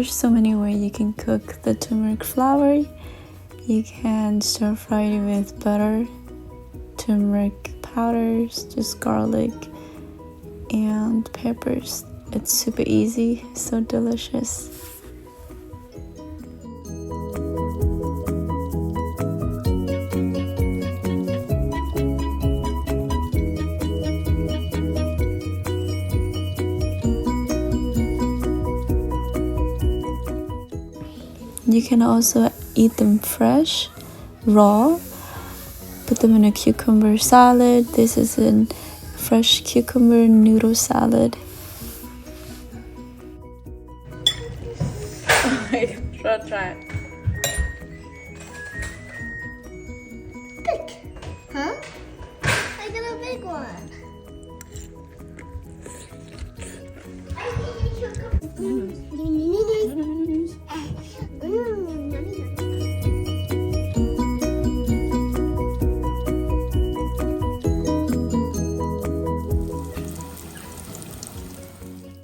there's so many ways you can cook the turmeric flower. You can stir fry it with butter, turmeric powders, just garlic and peppers. It's super easy, so delicious. You can also eat them fresh, raw. Put them in a cucumber salad. This is a fresh cucumber noodle salad. Try it. Big, huh? I got a big one.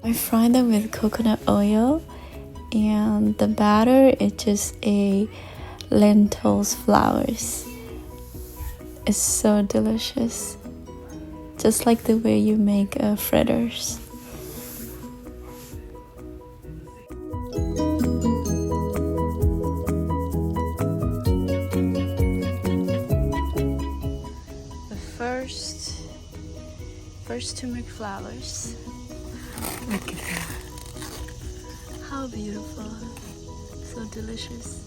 I fry them with coconut oil, and the batter is just a lentils flours. It's so delicious, just like the way you make fritters. The first turmeric flowers. Look at that. How beautiful. So delicious.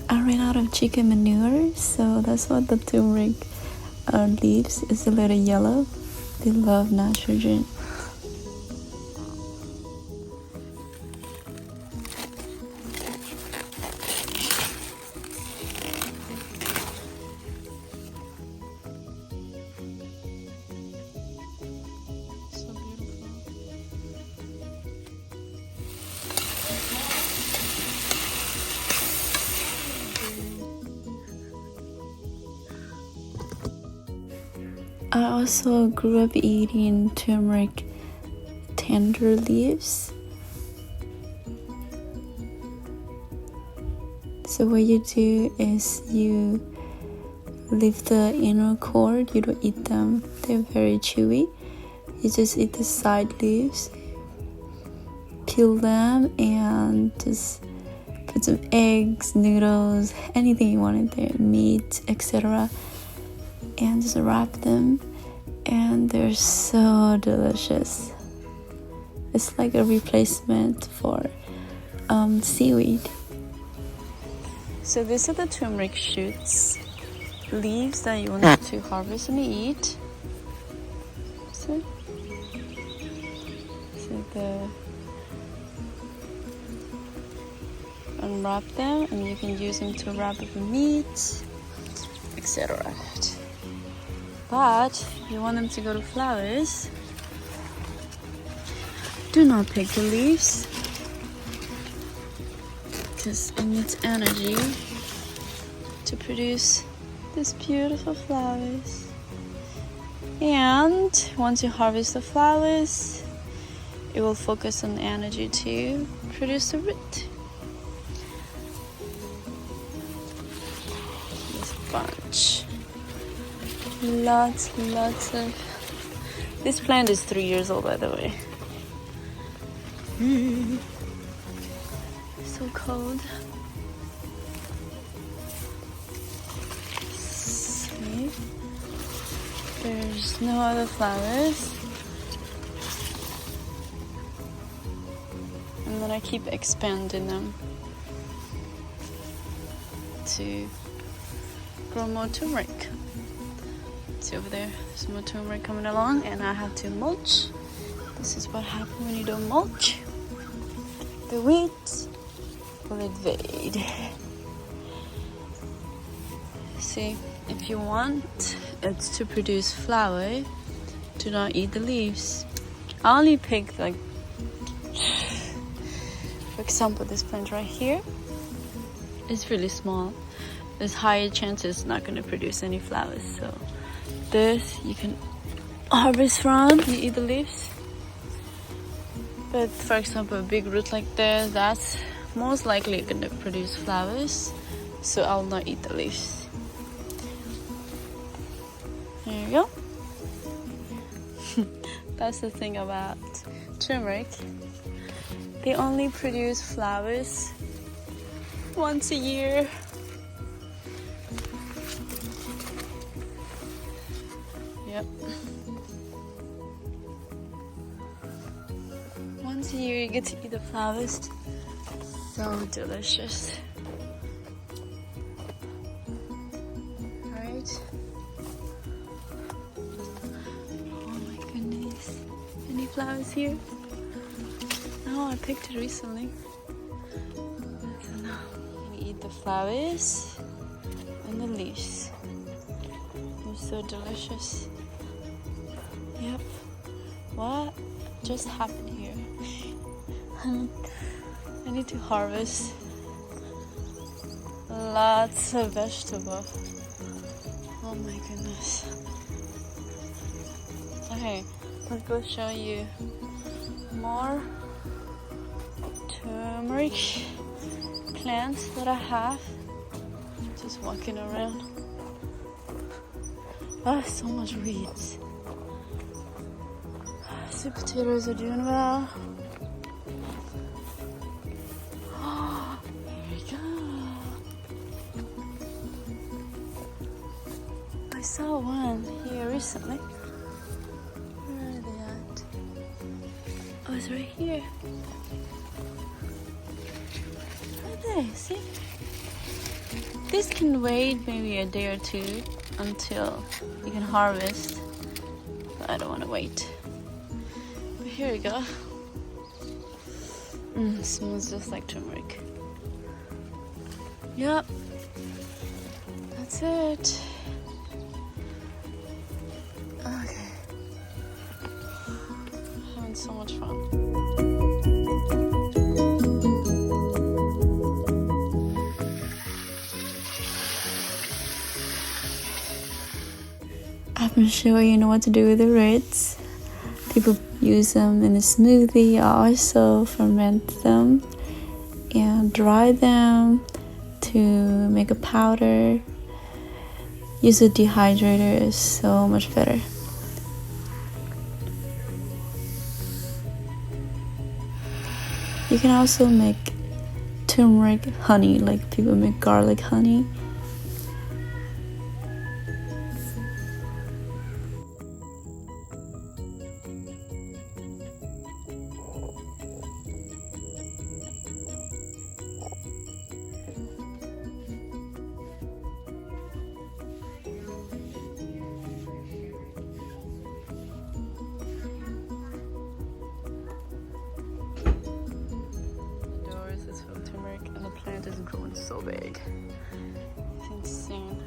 I ran out of chicken manure, so that's what the turmeric leaves is a little yellow. They love nitrogen. I also grew up eating turmeric tender leaves. So what you do is you leave the inner core, you don't eat them, they're very chewy. You just eat the side leaves, peel them, and just put some eggs, noodles, anything you want in there, meat, etc. and just wrap them, and they're so delicious. It's like a replacement for seaweed. So these are the turmeric shoots, leaves that you want to harvest and eat. So unwrap them, and you can use them to wrap up meat, etc. But if you want them to go to flowers, do not pick the leaves, because it needs energy to produce these beautiful flowers. And once you harvest the flowers, it will focus on energy to produce the root. This bunch. Lots of. This plant is 3 years old, by the way. So cold. See, there's no other flowers, and then I keep expanding them to grow more turmeric. See over there, there's more turmeric coming along, and I have to mulch. This is what happens when you don't mulch. The weeds will invade. See, if you want it to produce flower, do not eat the leaves. I only pick, like, for example, this plant right here is really small. There's higher chances it's not going to produce any flowers. So this you can harvest from. You eat the leaves. But for example, a big root like this, that's most likely gonna produce flowers, so I'll not eat the leaves. There you go. That's the thing about turmeric. They only produce flowers once a year. Yep. Once a year you get to eat the flowers. So delicious. Right? Oh my goodness. Any flowers here? No, I picked it recently. So now we eat the flowers and the leaves. They're so delicious. Yep. What just happened here? I need to harvest lots of vegetables. Oh my goodness. Okay, let's go show you more turmeric plants that I have. Just walking around. Ah, so much weeds. Sweet potatoes are doing well. Here we go. I saw one here recently. Where are they at? Oh, it's right here. Right there, see? This can wait maybe a day or two until you can harvest. But I don't want to wait. But here we go. Smells just like turmeric. Yep. That's it. Okay. Having so much fun. I've been showing you what to do with the roots. People use them in a smoothie. I also ferment them and dry them to make a powder. Use a dehydrator is so much better. You can also make turmeric honey, like people make garlic honey. Is growing so big. It's insane.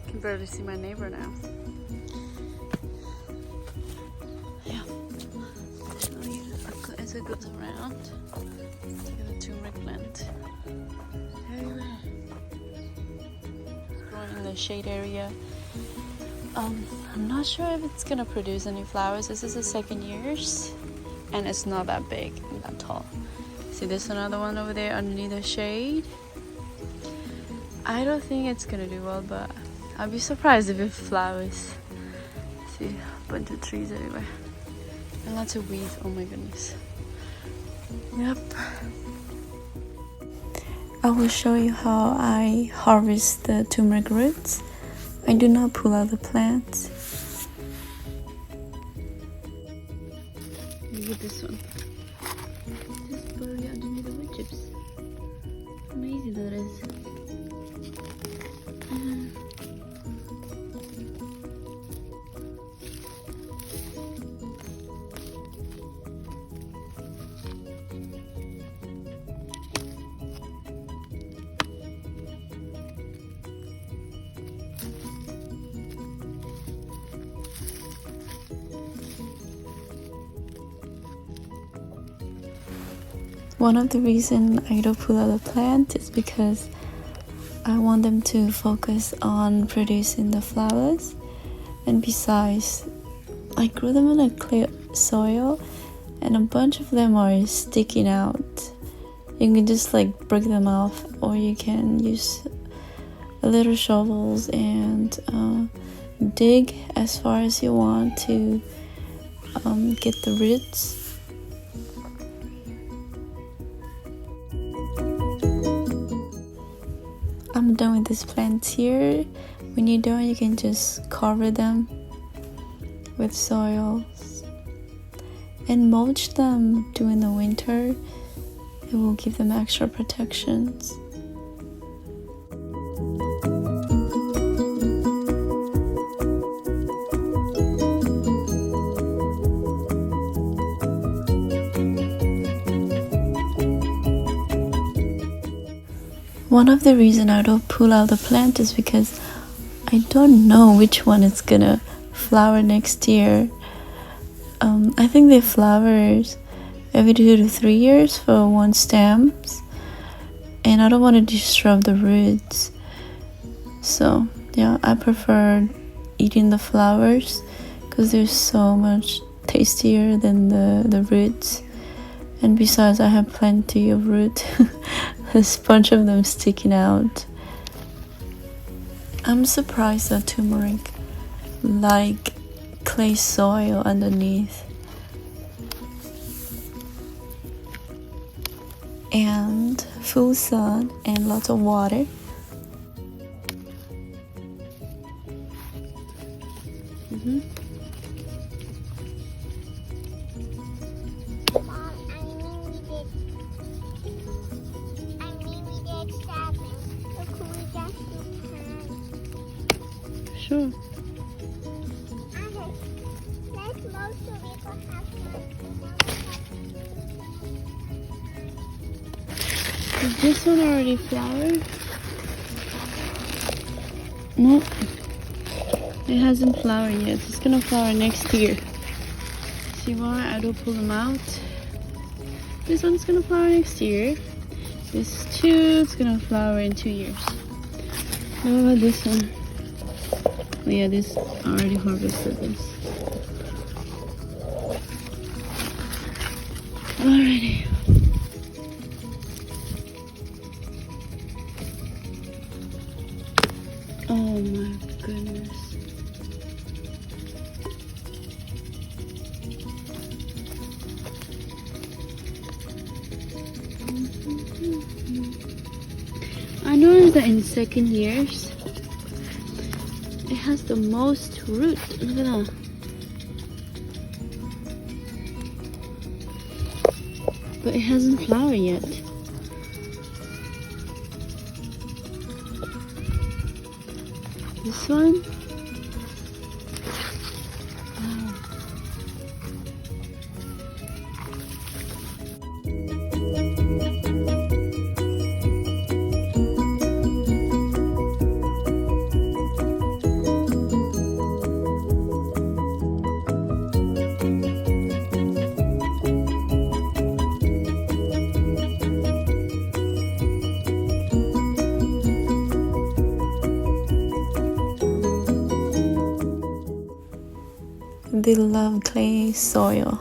I can barely see my neighbor now. Yeah. As it goes around, look at the turmeric plant. Everywhere. It's growing in the shade area. I'm not sure if it's gonna produce any flowers. This is the second year's. And it's not that big and that tall. See, there's another one over there underneath the shade. I don't think it's gonna do well, but I'll be surprised if it flowers. See, a bunch of trees everywhere. And lots of weeds, oh my goodness. Yep. I will show you how I harvest the turmeric roots. I do not pull out the plants. Look at this one. Just barely underneath the wood chips. Amazing that is. One of the reasons I don't pull out the plant is because I want them to focus on producing the flowers, and besides, I grew them in a clay soil, and a bunch of them are sticking out. You can just like break them off, or you can use a little shovels and dig as far as you want to get the roots. I'm done with these plants here. When you're done, you can just cover them with soils and mulch them during the winter. It will give them extra protections. One of the reasons I don't pull out the plant is because I don't know which one is gonna flower next year. I think they flowers every 2 to 3 years for one stem, and I don't want to disrupt the roots. So yeah, I prefer eating the flowers because they're so much tastier than the roots. And besides, I have plenty of root. There's a bunch of them sticking out. I'm surprised that turmeric like clay soil underneath. And full sun and lots of water. Sure. Is this one already flowered? No, it hasn't flowered yet. It's gonna flower next year. See why I don't pull them out? This one's gonna flower next year. This two is gonna flower in 2 years. What about this one? Oh yeah, this I already harvested this. Alrighty. Oh my goodness. I noticed that in second years it has the most root. Look at that. But it hasn't flowered yet. This one? Wow. They love clay soil.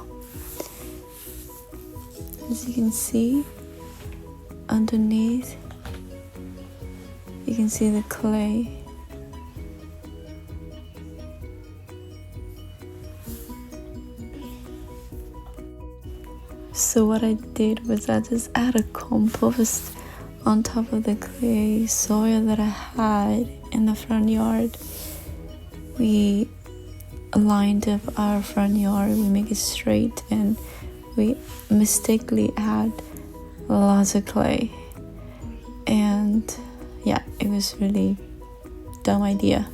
As you can see, underneath, you can see the clay. So what I did was I just added compost on top of the clay soil that I had in the front yard. We lined up our front yard, we make it straight, and we mistakenly add lots of clay. And yeah, it was really dumb idea,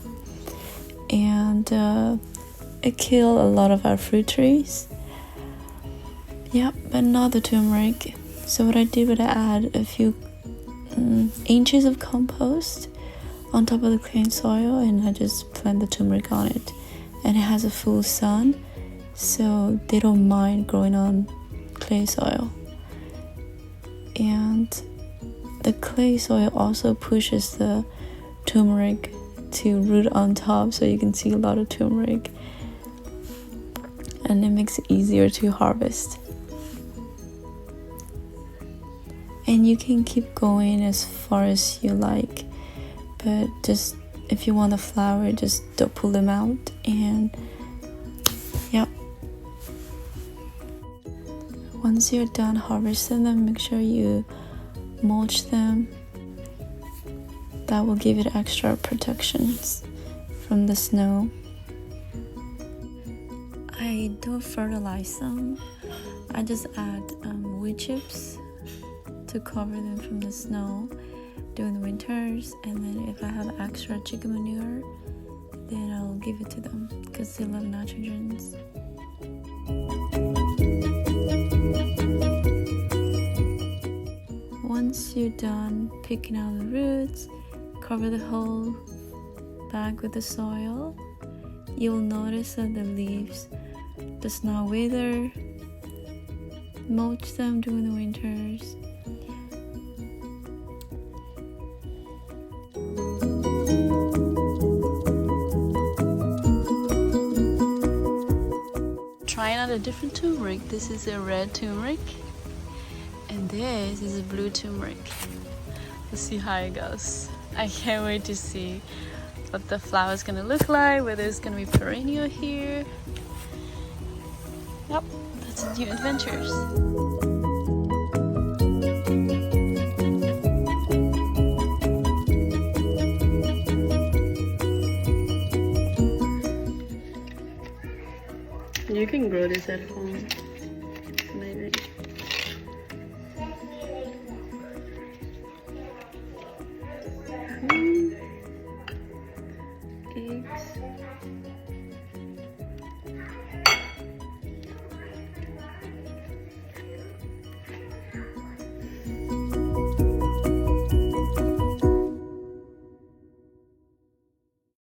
and it killed a lot of our fruit trees. Yeah, but not the turmeric. So what I did was I add a few inches of compost on top of the clay soil, and I just plant the turmeric on it. And it has a full sun, so they don't mind growing on clay soil. And the clay soil also pushes the turmeric to root on top, so you can see a lot of turmeric. and it makes it easier to harvest. And you can keep going as far as you like, but just if you want the flower, just don't pull them out. And yep, once you're done harvesting them, make sure you mulch them. That will give it extra protections from the snow. I don't fertilize them. I just add wood chips to cover them from the snow during the winters, and then if I have extra chicken manure, then I'll give it to them because they love nitrogens. Once you're done picking out the roots, cover the whole bag with the soil. You'll notice that the leaves does not wither. Mulch them during the winters. Trying out a different turmeric. This is a red turmeric, and this is a blue turmeric. Let's see how it goes. I can't wait to see what the flower is gonna look like, whether it's gonna be perennial here. Yep, that's new adventures. You can grow this at home, maybe. Eggs.